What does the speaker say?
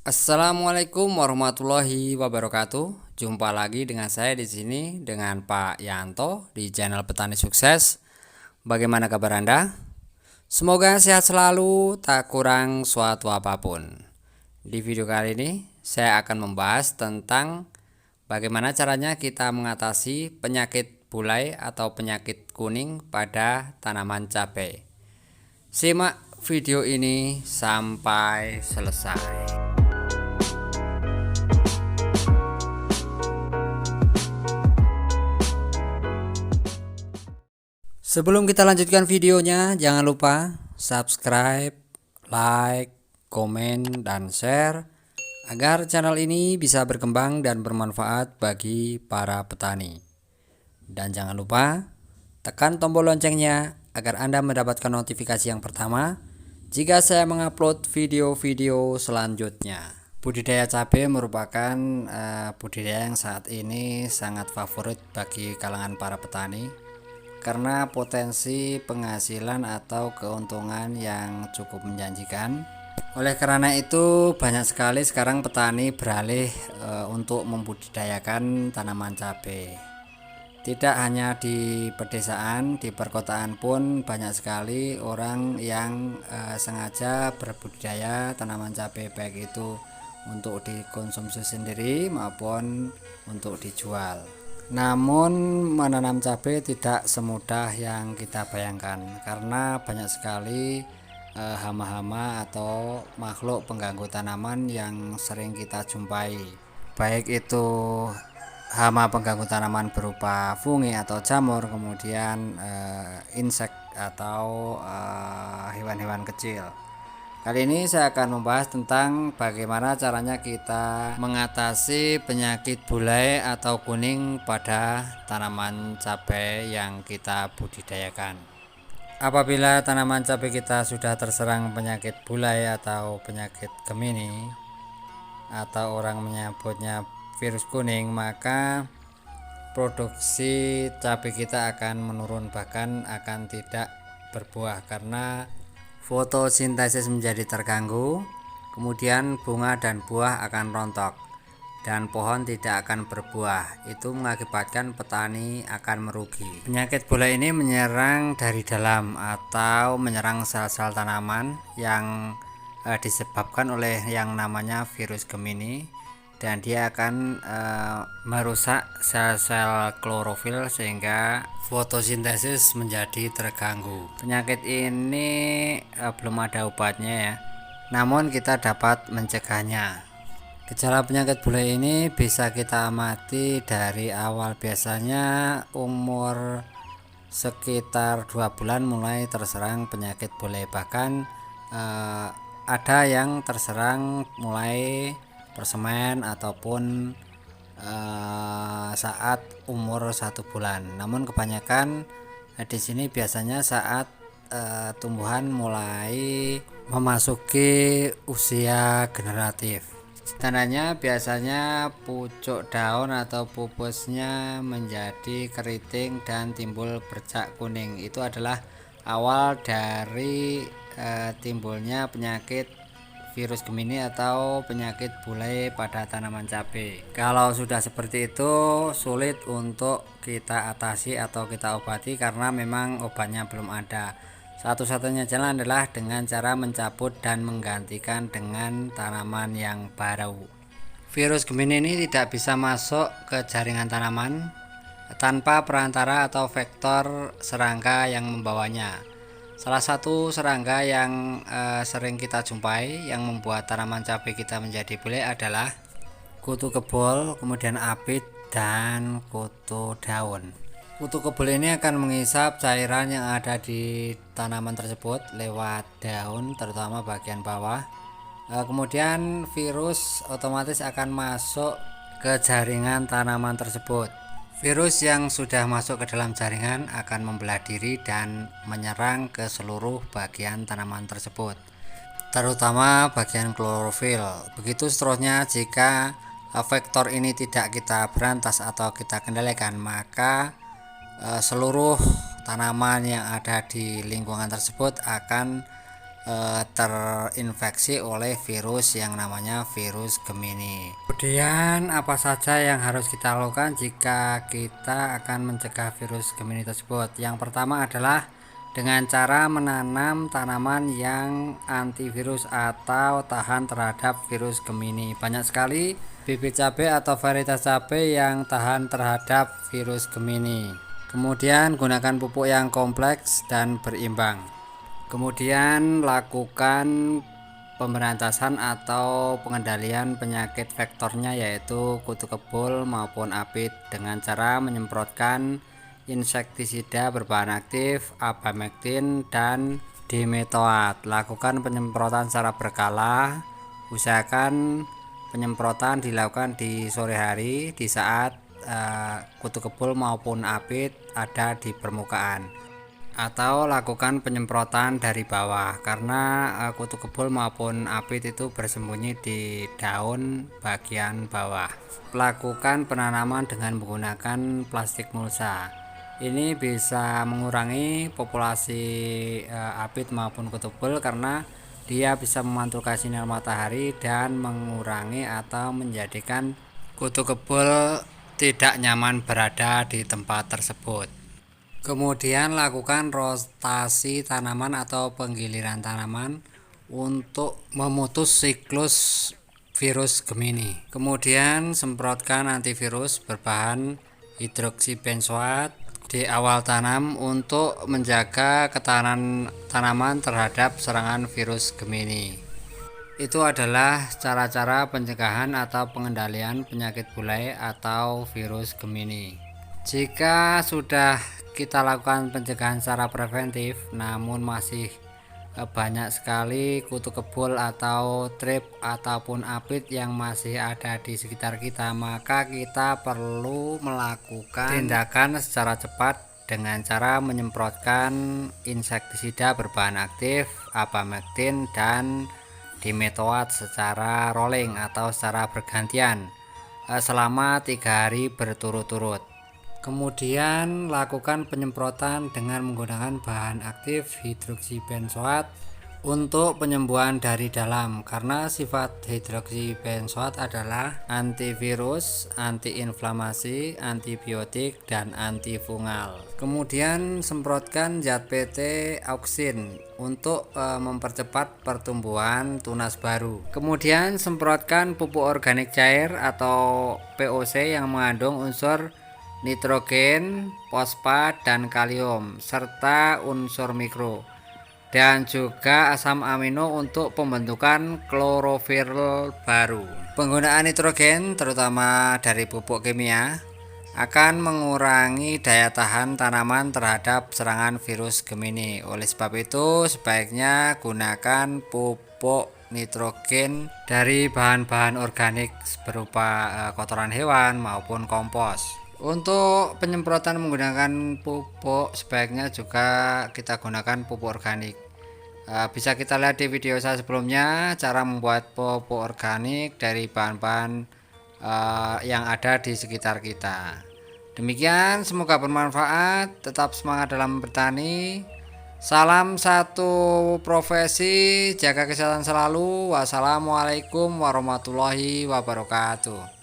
Assalamualaikum warahmatullahi wabarakatuh. Jumpa lagi dengan saya di sini dengan Pak Yanto di channel Petani Sukses. Bagaimana kabar Anda? Semoga sehat selalu, tak kurang suatu apapun. Di video kali ini saya akan membahas tentang bagaimana caranya kita mengatasi penyakit bulai atau penyakit kuning pada tanaman cabai. Simak video ini sampai selesai. Sebelum kita lanjutkan videonya, jangan lupa subscribe, like, komen, dan share agar channel ini bisa berkembang dan bermanfaat bagi para petani. Dan jangan lupa tekan tombol loncengnya agar Anda mendapatkan notifikasi yang pertama jika saya mengupload video-video selanjutnya. Budidaya cabai merupakan budidaya yang saat ini sangat favorit bagi kalangan para petani karena potensi penghasilan atau keuntungan yang cukup menjanjikan. Oleh karena itu banyak sekali sekarang petani beralih untuk membudidayakan tanaman cabai. Tidak hanya di pedesaan, di perkotaan pun banyak sekali orang yang sengaja berbudidaya tanaman cabai, baik itu untuk dikonsumsi sendiri maupun untuk dijual. Namun menanam cabai tidak semudah yang kita bayangkan karena banyak sekali hama-hama atau makhluk pengganggu tanaman yang sering kita jumpai, baik itu hama pengganggu tanaman berupa fungi atau jamur, kemudian insek atau hewan-hewan kecil. Kali ini saya akan membahas tentang bagaimana caranya kita mengatasi penyakit bulai atau kuning pada tanaman cabai yang kita budidayakan. Apabila tanaman cabai kita sudah terserang penyakit bulai atau penyakit Gemini atau orang menyebutnya virus kuning, maka produksi cabai kita akan menurun, bahkan akan tidak berbuah karena fotosintesis menjadi terganggu, kemudian bunga dan buah akan rontok dan pohon tidak akan berbuah. Itu mengakibatkan petani akan merugi. Penyakit bulai ini menyerang dari dalam atau menyerang sel-sel tanaman yang disebabkan oleh yang namanya virus Gemini, dan dia akan merusak sel-sel klorofil sehingga fotosintesis menjadi terganggu. Penyakit ini belum ada obatnya ya, namun kita dapat mencegahnya. Gejala penyakit bulai ini bisa kita amati dari awal, biasanya umur sekitar 2 bulan mulai terserang penyakit bulai, bahkan ada yang terserang mulai persemen ataupun saat umur 1 bulan. Namun kebanyakan di sini biasanya saat tumbuhan mulai memasuki usia generatif. Tandanya biasanya pucuk daun atau pupusnya menjadi keriting dan timbul bercak kuning. Itu adalah awal dari timbulnya penyakit virus Gemini atau penyakit bulai pada tanaman cabai. Kalau sudah seperti itu sulit untuk kita atasi atau kita obati karena memang obatnya belum ada. Satu-satunya jalan adalah dengan cara mencabut dan menggantikan dengan tanaman yang baru. Virus Gemini ini tidak bisa masuk ke jaringan tanaman tanpa perantara atau vektor serangga yang membawanya. Salah satu serangga yang sering kita jumpai yang membuat tanaman cabai kita menjadi bulai adalah kutu kebul, kemudian apit, dan kutu daun. Kutu kebul ini akan menghisap cairan yang ada di tanaman tersebut lewat daun, terutama bagian bawah. Kemudian virus otomatis akan masuk ke jaringan tanaman tersebut. Virus yang sudah masuk ke dalam jaringan akan membelah diri dan menyerang ke seluruh bagian tanaman tersebut, terutama bagian klorofil. Begitu seterusnya, jika vektor ini tidak kita berantas atau kita kendalikan, maka seluruh tanaman yang ada di lingkungan tersebut akan terinfeksi oleh virus yang namanya virus Gemini. Kemudian apa saja yang harus kita lakukan jika kita akan mencegah virus Gemini tersebut? Yang pertama adalah dengan cara menanam tanaman yang antivirus atau tahan terhadap virus Gemini. Banyak sekali bibit cabai atau varietas cabai yang tahan terhadap virus Gemini. Kemudian gunakan pupuk yang kompleks dan berimbang. Kemudian lakukan pemberantasan atau pengendalian penyakit vektornya, yaitu kutu kebul maupun apit, dengan cara menyemprotkan insektisida berbahan aktif, abamectin dan dimetoat. Lakukan penyemprotan secara berkala. Usahakan penyemprotan dilakukan di sore hari di saat kutu kebul maupun apit ada di permukaan, atau lakukan penyemprotan dari bawah karena kutu kebul maupun apit itu bersembunyi di daun bagian bawah. Lakukan penanaman dengan menggunakan plastik mulsa. Ini bisa mengurangi populasi apit maupun kutu kebul karena dia bisa memantulkan sinar matahari dan mengurangi atau menjadikan kutu kebul tidak nyaman berada di tempat tersebut. Kemudian lakukan rotasi tanaman atau penggiliran tanaman untuk memutus siklus virus Gemini. Kemudian semprotkan antivirus berbahan hidroksibenzoat di awal tanam untuk menjaga ketahanan tanaman terhadap serangan virus Gemini. Itu adalah cara-cara pencegahan atau pengendalian penyakit bulai atau virus Gemini. Jika sudah kita lakukan pencegahan secara preventif namun masih banyak sekali kutu kebul atau trip ataupun apit yang masih ada di sekitar kita, maka kita perlu melakukan tindakan secara cepat dengan cara menyemprotkan insektisida berbahan aktif, abamectin dan dimetoat secara rolling atau secara bergantian selama 3 hari berturut-turut. Kemudian lakukan penyemprotan dengan menggunakan bahan aktif hidroksibenzoat untuk penyembuhan dari dalam, karena sifat hidroksibenzoat adalah antivirus, antiinflamasi, antibiotik, dan antifungal. Kemudian semprotkan zat PT auksin untuk mempercepat pertumbuhan tunas baru. Kemudian semprotkan pupuk organik cair atau POC yang mengandung unsur nitrogen, fosfat, dan kalium, serta unsur mikro, dan juga asam amino untuk pembentukan klorofil baru. Penggunaan nitrogen, terutama dari pupuk kimia, akan mengurangi daya tahan tanaman terhadap serangan virus Gemini. Oleh sebab itu, sebaiknya gunakan pupuk nitrogen dari bahan-bahan organik berupa kotoran hewan maupun kompos. Untuk penyemprotan menggunakan pupuk, sebaiknya juga kita gunakan pupuk organik. Bisa kita lihat di video saya sebelumnya cara membuat pupuk organik dari bahan-bahan yang ada di sekitar kita. Demikian, semoga bermanfaat. Tetap semangat dalam bertani. Salam satu profesi, jaga kesehatan selalu. Wassalamualaikum warahmatullahi wabarakatuh.